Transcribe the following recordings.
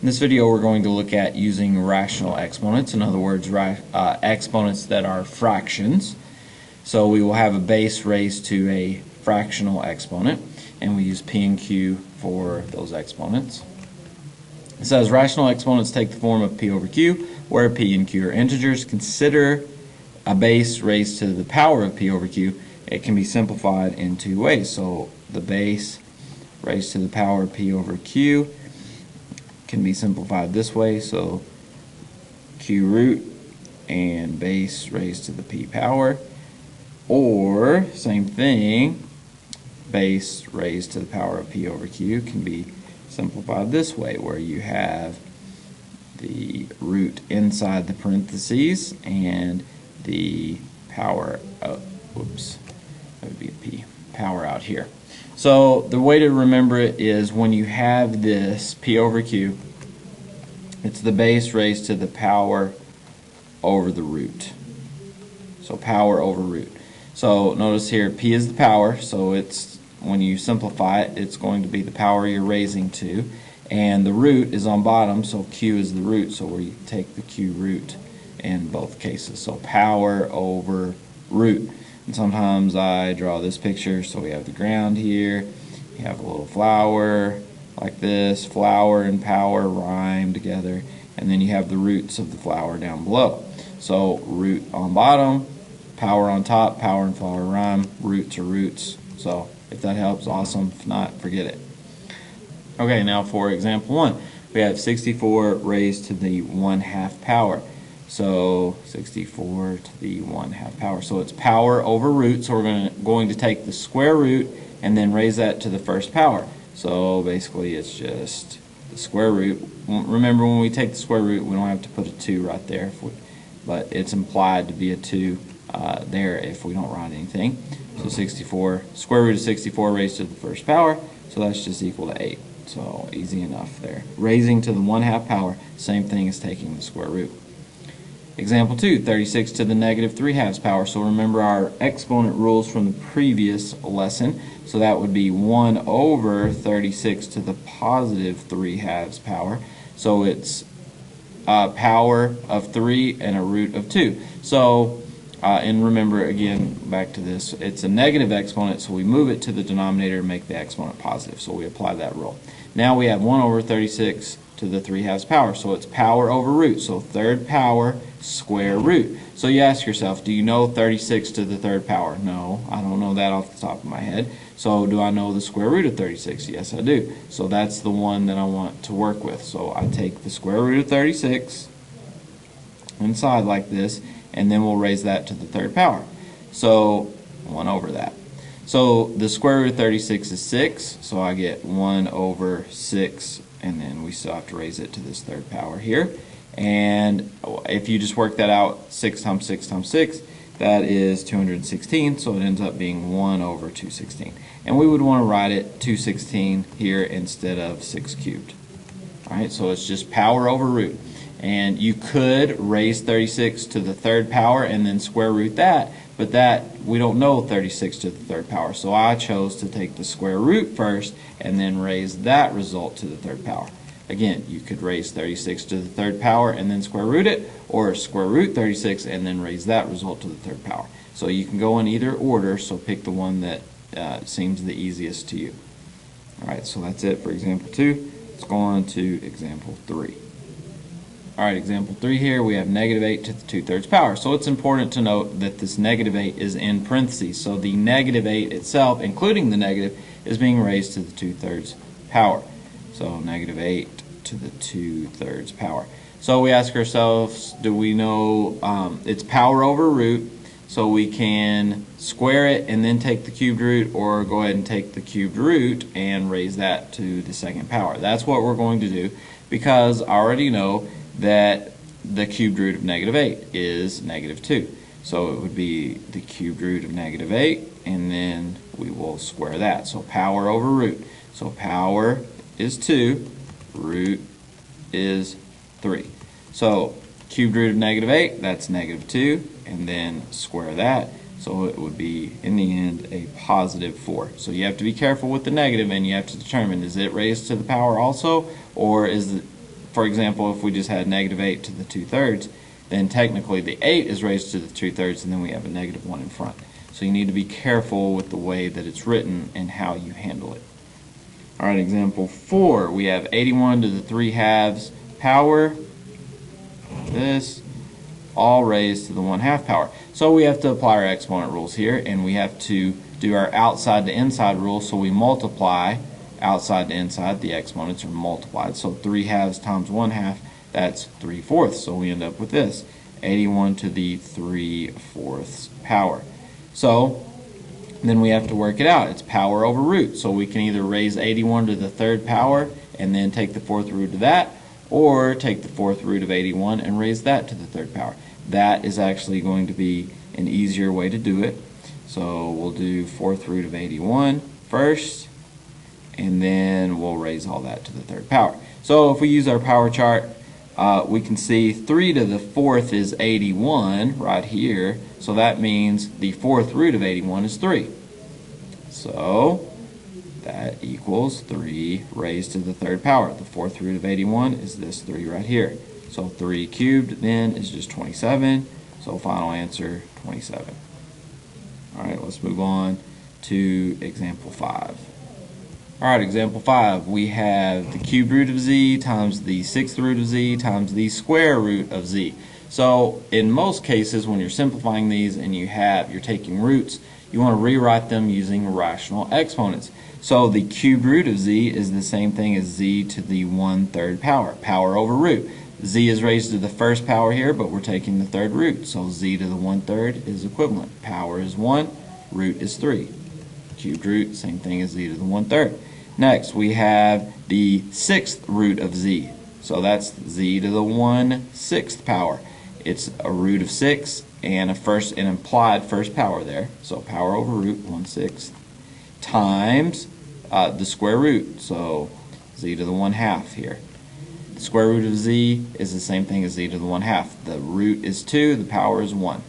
In this video we're going to look at using rational exponents, in other words exponents that are fractions. So we will have a base raised to a fractional exponent, and we use P and Q for those exponents. It says rational exponents take the form of P over Q, where P and Q are integers. Consider a base raised to the power of P over Q. It can be simplified in two ways. So the base raised to the power of P over Q can be simplified this way. So Q root and base raised to the P power, or same thing, base raised to the power of P over Q can be simplified this way, where you have the root inside the parentheses and the power of, that would be a P, power out here. So the way to remember it is when you have this P over Q, it's the base raised to the power over the root. So power over root. So notice here P is the power, so it's, when you simplify it, it's going to be the power you're raising to, and the root is on bottom, so Q is the root, so we take the Q root in both cases. So power over root. And sometimes I draw this picture, so we have the ground here, you have a little flower like this, flower and power rhyme together, and then you have the roots of the flower down below. So root on bottom, power on top, power and flower rhyme, roots are roots. So if that helps, awesome. If not, forget it. Okay, now for example 1, we have 64 raised to the 1/2 power. So 64 to the 1/2 power. So it's power over root, so we're going to take the square root and then raise that to the first power. So basically it's just the square root. Remember, when we take the square root, we don't have to put a 2 right there, but it's implied to be a 2 there if we don't write anything. So 64, square root of 64 raised to the first power, so that's just equal to 8. So easy enough there. Raising to the 1/2 power, same thing as taking the square root. Example 2, 36 to the negative 3/2 power. So remember our exponent rules from the previous lesson. So that would be 1 over 36 to the positive 3/2 power. So it's power of 3 and a root of 2. So and remember, again, back to this, it's a negative exponent, so we move it to the denominator and make the exponent positive. So we apply that rule. Now we have 1 over 36 to the 3/2 power. So it's power over root. So third power square root. So you ask yourself, do you know 36 to the third power? No, I don't know that off the top of my head. So do I know the square root of 36? Yes, I do. So that's the one that I want to work with. So I take the square root of 36 inside like this, and then we'll raise that to the third power. So 1 over that. So the square root of 36 is 6, so I get 1 over 6, and then we still have to raise it to this third power here. And if you just work that out, 6 times 6 times 6, that is 216, so it ends up being 1 over 216. And we would want to write it 216 here instead of 6 cubed. Alright, so it's just power over root. And you could raise 36 to the third power and then square root that, but that we don't know 36 to the third power. So I chose to take the square root first and then raise that result to the third power. Again, you could raise 36 to the third power and then square root it, or square root 36 and then raise that result to the third power. So you can go in either order, so pick the one that seems the easiest to you. Alright, so that's it for example 2. Let's go on to example 3. Alright, example 3 here, we have negative 8 to the 2/3 power. So it's important to note that this negative 8 is in parentheses. So the negative 8 itself, including the negative, is being raised to the 2/3 power. So negative 8 to the 2/3 power. So we ask ourselves, do we know it's power over root, so we can square it and then take the cubed root, or go ahead and take the cubed root and raise that to the second power. That's what we're going to do, because I already know that the cubed root of negative 8 is negative 2. So it would be the cubed root of negative 8, and then we will square that. So power over root. So power is 2, root is 3. So cubed root of negative 8, that's negative 2, and then square that. So it would be, in the end, a positive 4. So you have to be careful with the negative, and you have to determine, is it raised to the power also, or is for example, if we just had negative 8 to the 2/3, then technically the 8 is raised to the 2/3, and then we have a negative 1 in front. So you need to be careful with the way that it's written and how you handle it. All right, example 4, we have 81 to the 3/2 power, this, all raised to the 1/2 power. So we have to apply our exponent rules here, and we have to do our outside to inside rule, so we multiply outside to inside. The exponents are multiplied, so 3/2 times 1/2, that's 3/4. So we end up with this, 81 to the 3/4 power. So then we have to work it out. It's power over root, so we can either raise 81 to the 3rd power and then take the 4th root of that, or take the 4th root of 81 and raise that to the 3rd power. That is actually going to be an easier way to do it. So we'll do 4th root of 81 first, and then we'll raise all that to the 3rd power. So if we use our power chart, we can see 3 to the 4th is 81 right here, so that means the 4th root of 81 is 3. So that equals 3 raised to the 3rd power. The 4th root of 81 is this 3 right here. So 3 cubed then is just 27, so final answer 27. Alright, let's move on to example 5. Alright, example 5, we have the cubed root of z times the 6th root of z times the square root of z. So in most cases when you're simplifying these and you're taking roots, you want to rewrite them using rational exponents. So the cubed root of z is the same thing as z to the 1/3 power, power over root. Z is raised to the 1st power here, but we're taking the 3rd root, so z to the 1/3 is equivalent. Power is 1, root is 3. Cubed root, same thing as z to the 1/3. Next, we have the 6th root of z. So that's z to the 1/6 power. It's a root of 6 and an implied 1st power there. So power over root, 1/6, times the square root. So z to the 1/2 here. The square root of z is the same thing as z to the 1/2. The root is 2, the power is 1.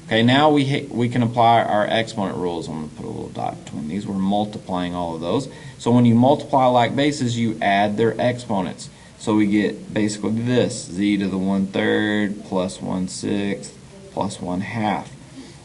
Okay, now we can apply our exponent rules. I'm going to put a little dot between these. We're multiplying all of those. So when you multiply like bases, you add their exponents. So we get basically this, z to the 1/3 plus 1/6 plus 1/2.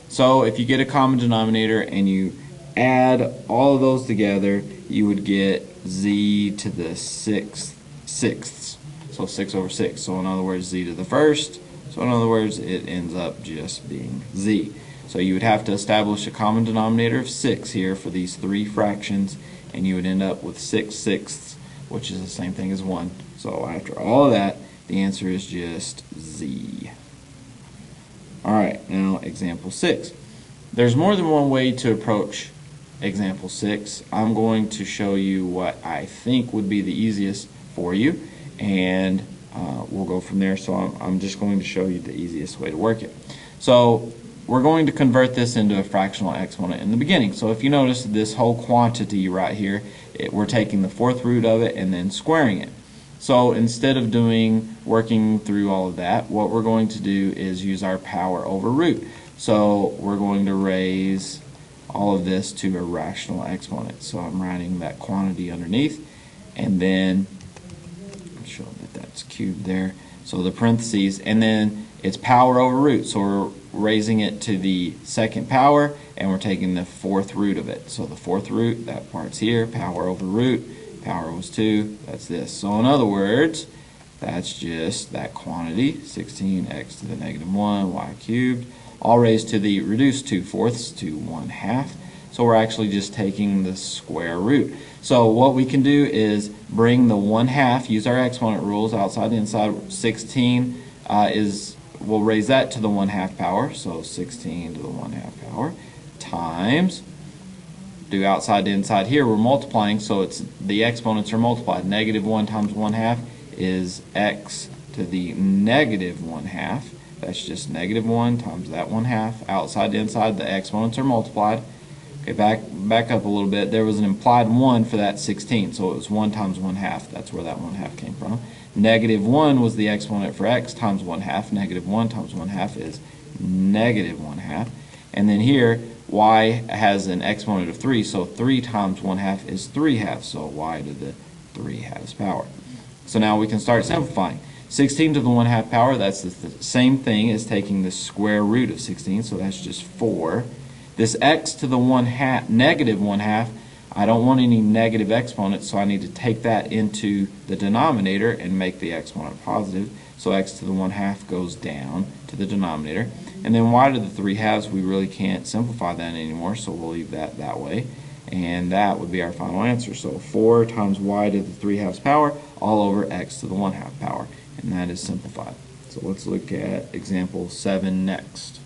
So if you get a common denominator and you add all of those together, you would get z to the 6/6. So 6 over 6. So in other words, z to the 1st. So in other words, it ends up just being z. So you would have to establish a common denominator of 6 here for these 3 fractions, and you would end up with 6/6, which is the same thing as 1. So after all of that, the answer is just z. Alright, now example 6. There's more than one way to approach example 6. I'm going to show you what I think would be the easiest for you, and we'll go from there. So I'm just going to show you the easiest way to work it. So we're going to convert this into a fractional exponent in the beginning. So if you notice this whole quantity right here, we're taking the 4th root of it and then squaring it. So instead of working through all of that, what we're going to do is use our power over root. So we're going to raise all of this to a rational exponent. So I'm writing that quantity underneath, and then show that that's cubed there. So the parentheses, and then it's power over root. So we're raising it to the 2nd power, and we're taking the 4th root of it. So the 4th root, that part's here, power over root. Power was 2, that's this. So in other words, that's just that quantity, 16x to the -1, y cubed, all raised to the reduced 2/4 to 1/2. So we're actually just taking the square root. So what we can do is bring the 1/2, use our exponent rules, outside and inside. 16 we'll raise that to the 1/2 power, so 16 to the 1/2 power, times, do outside to inside here, we're multiplying, so it's the exponents are multiplied. -1 times 1/2 is x to the -1/2. That's just -1 times that 1/2. Outside to inside, the exponents are multiplied. Okay, back up a little bit. There was an implied 1 for that 16, so it was 1 times 1/2. That's where that 1/2 came from. -1 was the exponent for x times 1/2. -1 times 1/2 is -1/2. And then here, y has an exponent of 3, so 3 times 1/2 is 3/2. So y to the 3/2 power. So now we can start simplifying. 16 to the 1/2 power, that's the same thing as taking the square root of 16, so that's just 4. This x to the negative 1/2, I don't want any negative exponents, so I need to take that into the denominator and make the exponent positive. So x to the 1/2 goes down to the denominator. And then y to the 3/2, we really can't simplify that anymore, so we'll leave that way. And that would be our final answer. So 4 times y to the 3/2 power all over x to the 1/2 power. And that is simplified. So let's look at example 7 next.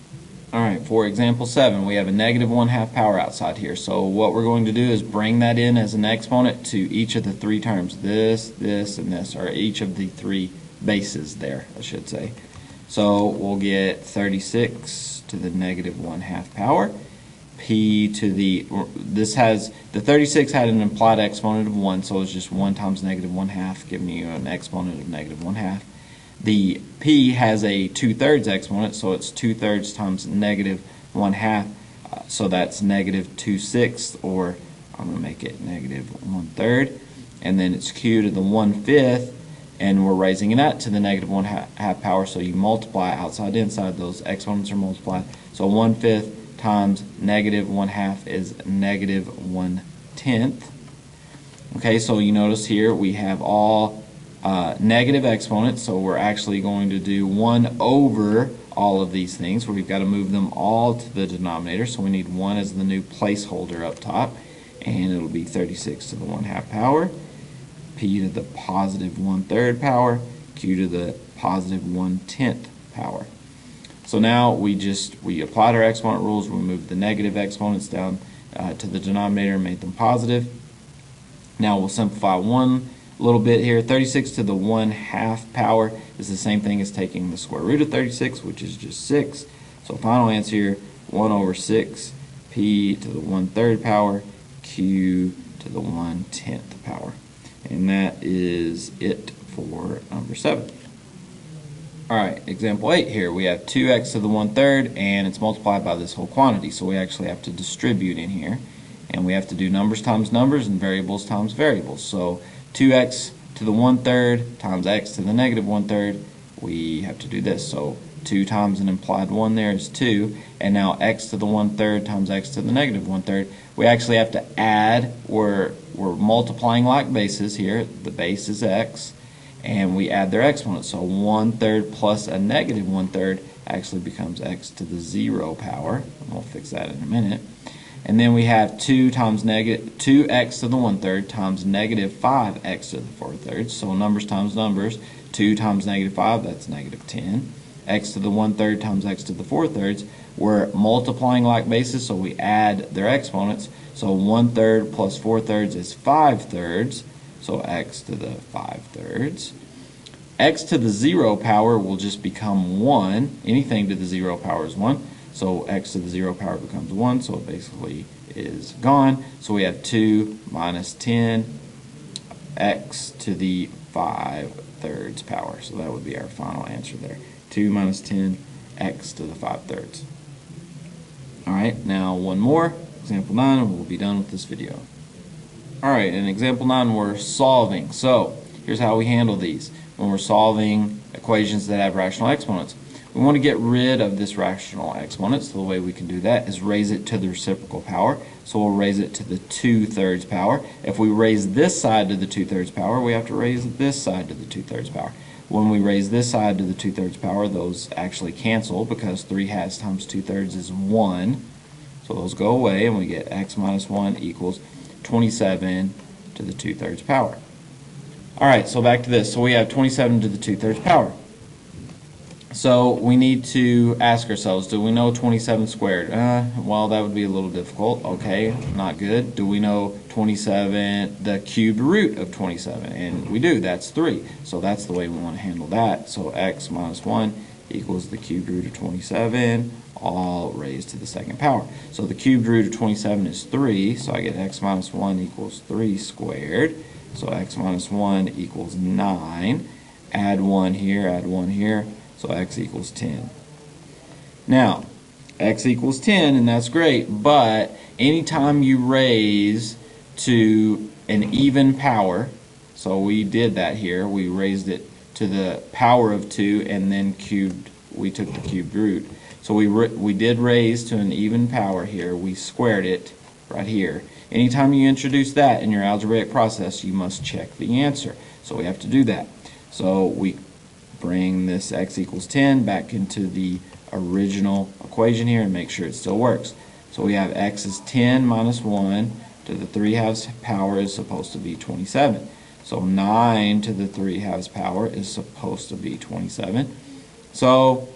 Alright, for example 7, we have a negative 1/2 power outside here. So what we're going to do is bring that in as an exponent to each of the three terms. This, and this, or each of the three bases there, I should say. So we'll get 36 to the negative 1/2 power. P to the, the 36 had an implied exponent of 1, so it's just 1 times negative 1/2, giving you an exponent of negative 1/2. The P has a 2/3 exponent, so it's 2/3 times negative 1/2, so that's negative 2/6, or I'm going to make it negative 1/3. And then it's Q to the 1/5, and we're raising that to the negative 1/2 power, so you multiply outside inside, those exponents are multiplied. So 1/5 times negative 1/2 is negative 1/10. Okay, so you notice here we have all negative exponents, so we're actually going to do 1 over all of these things. We've got to move them all to the denominator, so we need 1 as the new placeholder up top, and it'll be 36 to the 1/2 power, P to the positive 1/3 power, Q to the positive 1/10 power. So now we applied our exponent rules. We moved the negative exponents down to the denominator and made them positive. Now we'll simplify one little bit here. 36 to the 1/2 power is the same thing as taking the square root of 36, which is just 6. So final answer here, 1 over 6, P to the 1/3 power, Q to the 1/10 power. And that is it for number 7. Alright, example 8 here. We have 2x to the 1/3, and it's multiplied by this whole quantity, so we actually have to distribute in here. And we have to do numbers times numbers and variables times variables. So 2x to the 1/3 times x to the negative 1/3, we have to do this. So 2 times an implied 1 there is 2, and now x to the 1/3 times x to the negative 1/3, we actually have to add, we're multiplying like bases here. The base is x, and we add their exponents. So 1/3 plus a negative 1/3 actually becomes x to the 0 power. And we'll fix that in a minute. And then we have 2 times negative 2x to the 1/3 times negative 5x to the 4/3. So numbers times numbers. 2 times negative 5, that's negative 10. X to the 1/3 times x to the 4/3. We're multiplying like bases, so we add their exponents. So 1/3 plus 4/3 is 5/3. So x to the 5/3. X to the 0 power will just become 1. Anything to the 0 power is 1. So x to the 0 power becomes 1, so it basically is gone. So we have 2 minus 10 x to the 5/3 power. So that would be our final answer there. 2 minus 10 x to the 5/3. Alright, now one more, example 9, and we'll be done with this video. Alright, in example 9 we're solving. So here's how we handle these when we're solving equations that have rational exponents. We want to get rid of this rational exponent, so the way we can do that is raise it to the reciprocal power. So we'll raise it to the 2/3 power. If we raise this side to the 2/3 power, we have to raise this side to the 2/3 power. When we raise this side to the 2/3 power, those actually cancel because 3/2 times 2/3 is 1. So those go away, and we get x minus 1 equals 27 to the 2/3 power. Alright, so back to this. So we have 27 to the 2/3 power. So we need to ask ourselves, do we know 27 squared? Well, that would be a little difficult. Okay, not good. Do we know 27, the cubed root of 27? And we do, that's 3. So that's the way we want to handle that. So x minus 1 equals the cubed root of 27, all raised to the second power. So the cubed root of 27 is 3, so I get x minus 1 equals 3 squared. So x minus 1 equals 9. Add 1 here, add 1 here. So x equals 10. Now, x equals 10, and that's great, but anytime you raise to an even power, So we did that here. We raised it to the power of 2 and then cubed. We took the cubed root. So we did raise to an even power here. We squared it right here. Anytime you introduce that in your algebraic process, you must check the answer. So we have to do that. So we bring this x equals 10 back into the original equation here and make sure it still works. So we have x is 10 minus 1 to the 3/2 power is supposed to be 27. So 9 to the 3/2 power is supposed to be 27. So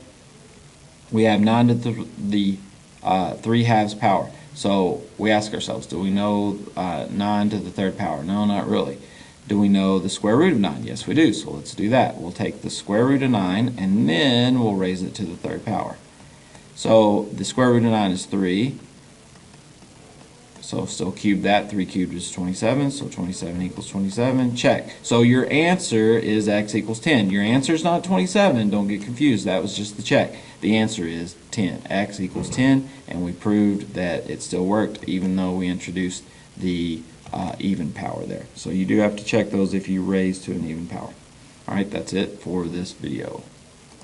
we have 9 to the 3/2 power. So we ask ourselves, do we know 9 to the 3rd power? No, not really. Do we know the square root of 9? Yes, we do. So let's do that. We'll take the square root of 9 and then we'll raise it to the 3rd power. So the square root of 9 is 3. So still cube that. 3 cubed is 27. So 27 equals 27. Check. So your answer is x equals 10. Your answer is not 27. Don't get confused. That was just the check. The answer is 10. X equals 10. And we proved that it still worked even though we introduced the even power there. So you do have to check those if you raise to an even power. Alright, that's it for this video.